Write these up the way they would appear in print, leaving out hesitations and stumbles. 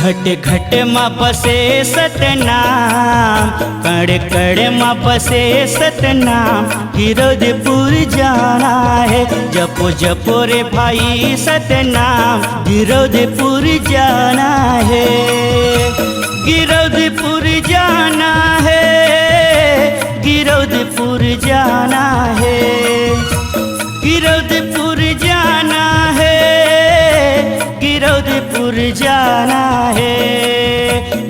घट घट मा बसे सतनाम, कड़ कड़ मा बसे सतनाम। गिरधपुर जाना है, जपो जपो रे भाई सतनाम। गिरधपुर जाना है, गिरधपुर जाना है, गिरधपुर जाना है, गिरधपुर जाना है, गिरधपुर जाना है।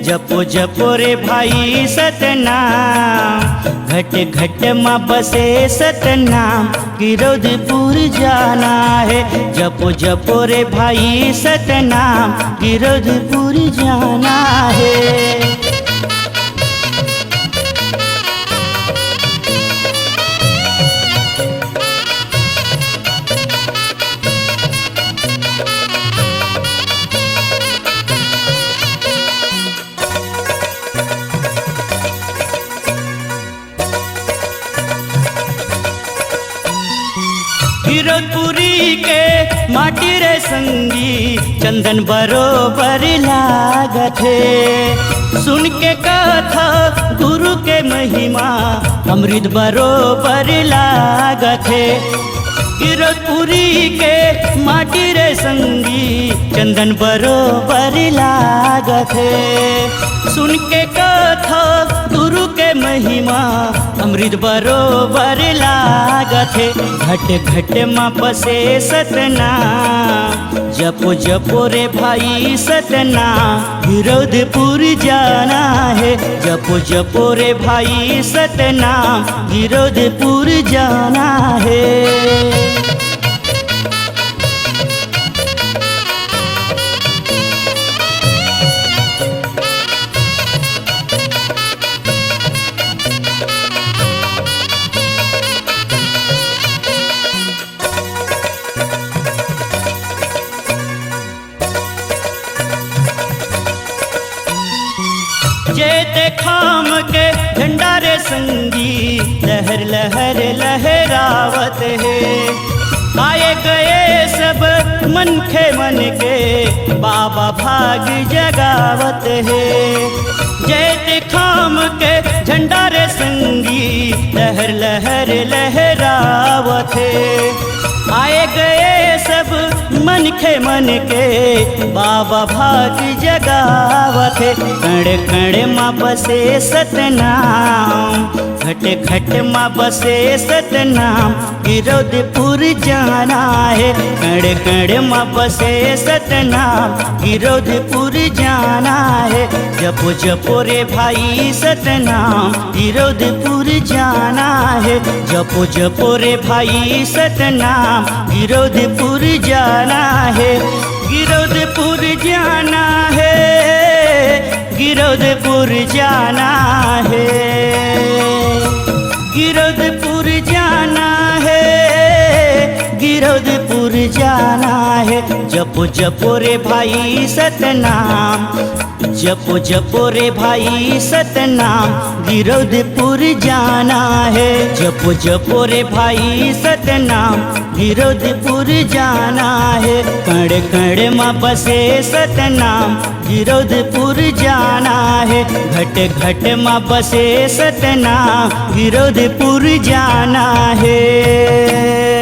जपो जपो रे भाई सतनाम, घट घट मा बसे सतनाम। गिरधपुर जाना है, जपो जपो रे भाई सतनाम। गिरधपुर जाना है। गिरधपुरी के माटी रे संगी, चंदन बरोबर लागत है। सुन के कथा गुरु के महिमा, अमृत बरोबर लागत है। गिरधपुरी के माटी रे संगी, चंदन बरोबर लागत है। सुन के कथा गुरु के महिमा, अमृत बरोबर लागत है। घट घट मा बसे सतनाम, जपो जपो रे भाई सतनाम। गिरधपुर जाना है, जपो जपो रे भाई सतनाम। गिरधपुर जाना है। जेते खाम के झंडा रे संगी, लहर लहर लहरावत है। आए गए सब मन के, बाबा भाग जगावत है। जेते खाम के झंडा रे संगी, लहर लहर लहरावत है। आए गए सब मन के, बाबा भाग जगावत है। कण कण मा बसे सतनाम, घट घट मा बसे सतनाम। गिरधपुर जाना है, कण कण मा बसे सतनाम। गिरधपुर जाना है, जपो जपो रे भाई सतनाम। गिरधपुर जाना है, जपो जपो रे भाई सतनाम। गिरधपुर जाना है, गिरधपुर जाना है, गिरधपुर जाना है, गिरधपुर जाना है, गिरधपुर जाना है। जपो जपो रे भाई सतनाम, जपो जपो रे भाई सतनाम। गिरधपुर जाना है, जपो जपो रे भाई सतनाम। गिरधपुर जाना है, कण कण मा बसे सतनाम। गिरधपुर जाना है, घट घट मा बसे सतनाम। गिरधपुर जाना है।